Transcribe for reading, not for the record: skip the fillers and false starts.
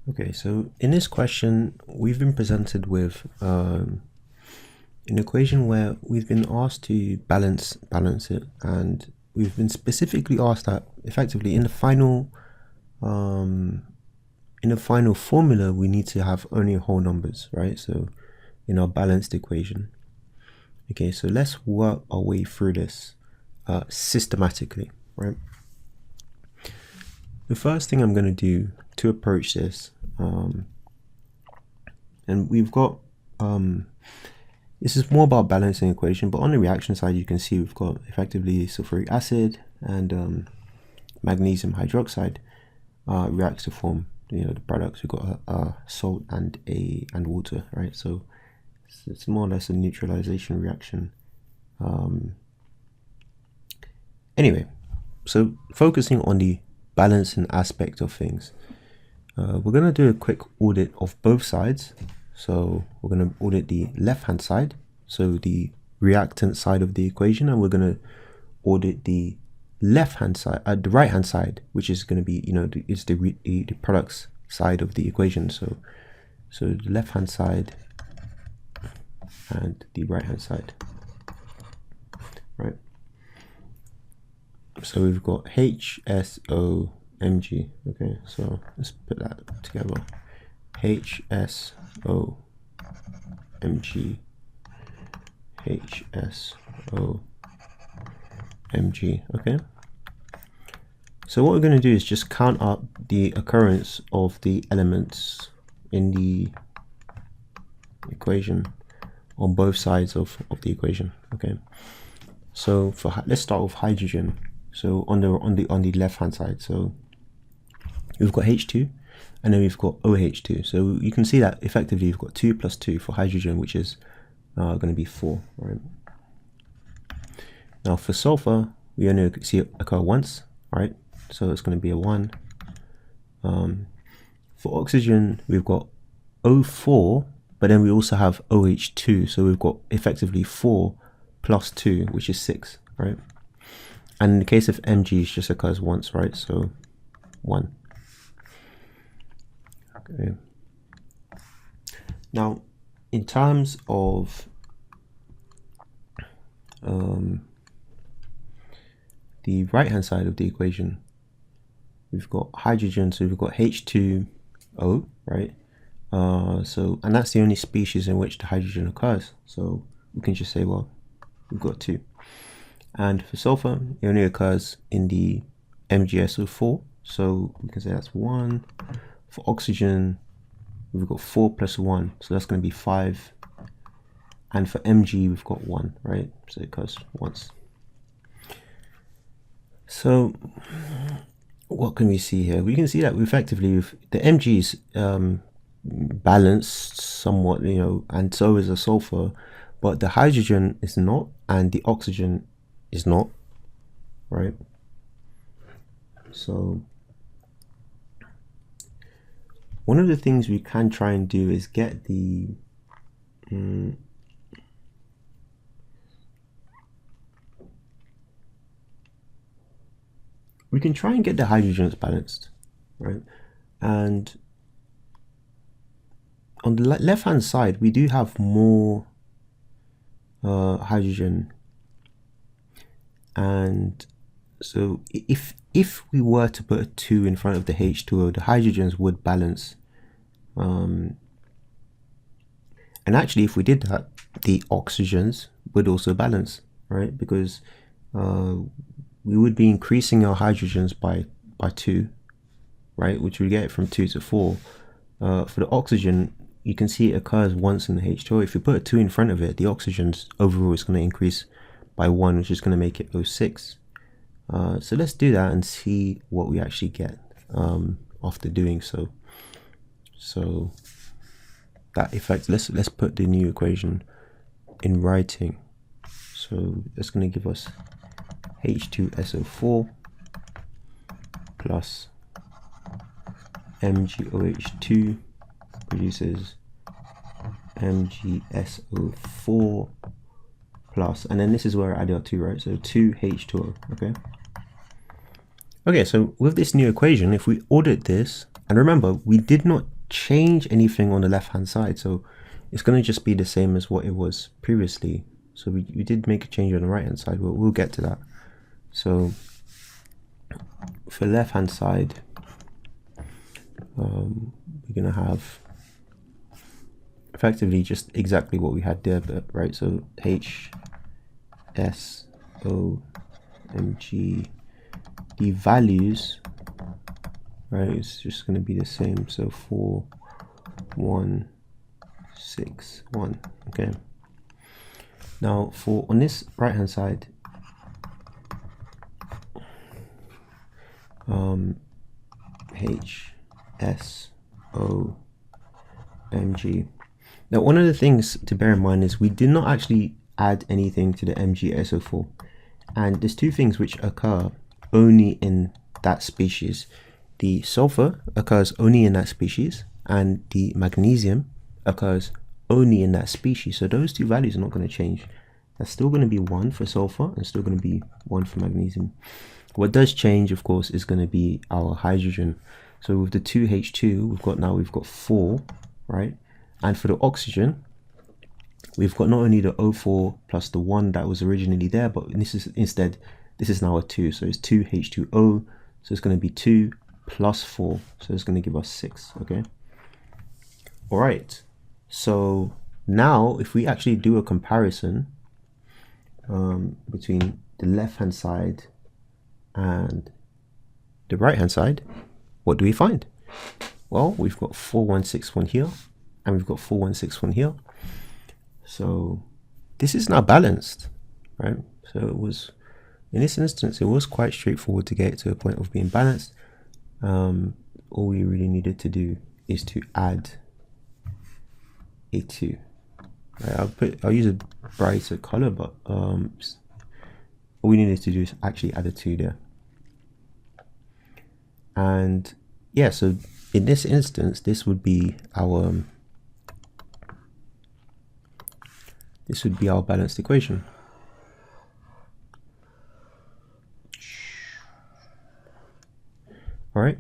Okay, so in this question, we've been presented with an equation where we've been asked to balance it, and we've been specifically asked that effectively in the final formula we need to have only whole numbers, right? So in our balanced equation. Okay, so let's work our way through this systematically, right? The first thing I'm going to do to approach this, and we've got this is more about balancing equation, but on the reaction side you can see we've got effectively sulfuric acid and magnesium hydroxide reacts to form the products. We've got salt and water, right? So it's more or less a neutralization reaction. Anyway, so focusing on the balancing aspect of things, we're going to do a quick audit of both sides. So we're going to audit the left hand side, so the reactant side of the equation, and we're going to audit the left hand side, the right hand side, which is going to be is the products side of the equation. So the left hand side and the right hand side, right? So we've got H₂SO₄ Mg. Okay, so let's put that together. H₂SO₄ Mg. H₂SO₄ Mg. Okay. So what we're going to do is just count up the occurrence of the elements in the equation on both sides of the equation. Okay. So let's start with hydrogen. So on the left hand side, so we've got H2 and then we've got OH2. So you can see that effectively you've got 2 plus 2 for hydrogen, which is going to be 4, right? Now for sulfur, we only see it occur once, right? So it's going to be a 1. For oxygen, we've got O4, but then we also have OH2. So we've got effectively 4 plus 2, which is 6, right? And in the case of Mg, it just occurs once, right? So 1. Okay. Now, in terms of the right hand side of the equation, we've got hydrogen, so we've got H₂O, right? And that's the only species in which the hydrogen occurs. So we can just say, well, we've got 2. And for sulfur, it only occurs in the MgSO₄, so we can say that's 1. For oxygen, we've got 4 plus 1, so that's going to be 5. And for Mg, we've got 1, right? So it occurs once. So what can we see here? We can see that effectively the Mg is balanced somewhat, and so is the sulfur, but the hydrogen is not, and the oxygen is not, right? So one of the things we can try and do is get the we can try and get the hydrogens balanced, right? And on the left hand side, we do have more hydrogen, and so if we were to put a 2 in front of the H₂O, the hydrogens would balance, and actually if we did that, the oxygens would also balance, right? Because we would be increasing our hydrogens by 2, right? Which we get from 2 to 4. For the oxygen, you can see it occurs once in the H₂O. If you put a 2 in front of it, the oxygens overall is going to increase by 1, which is going to make it O6. So let's do that and see what we actually get after doing so. So that effect, let's put the new equation in writing. So that's going to give us H₂SO₄ plus MgOH2 produces MgSO₄ plus, and then this is where I add our 2, right? So 2H₂O, okay? Okay, so with this new equation, if we audit this, and remember, we did not change anything on the left hand side, so it's going to just be the same as what it was previously. So we did make a change on the right hand side. We'll get to that. So for left hand side, we're going to have effectively just exactly what we had there, but right, so H₂SO₄ Mg, the values, right, it's just going to be the same, so 4 1 6 1. Okay, now for on this right hand side, H₂SO₄ Mg. Now, one of the things to bear in mind is we did not actually add anything to the MgSO₄, and there's two things which occur only in that species. The sulfur occurs only in that species, and the magnesium occurs only in that species. So those two values are not going to change. That's still going to be 1 for sulfur and still going to be 1 for magnesium. What does change, of course, is going to be our hydrogen. So with the 2H2, we've got 4, right? And for the oxygen, we've got not only the O4 plus the 1 that was originally there, but this is now a 2. So it's 2H2O. So it's going to be 2 plus 4. So it's going to give us 6. Okay. All right. So now if we actually do a comparison between the left hand side and the right hand side, what do we find? Well, we've got 4161 here, and we've got 4161 here. So this is now balanced, right? So it was, in this instance, it was quite straightforward to get it to a point of being balanced. All we really needed to do is to add a 2. Right, I'll use a brighter color, but all we needed to do is actually add a 2 there. And yeah, so in this instance, this would be our balanced equation. All right.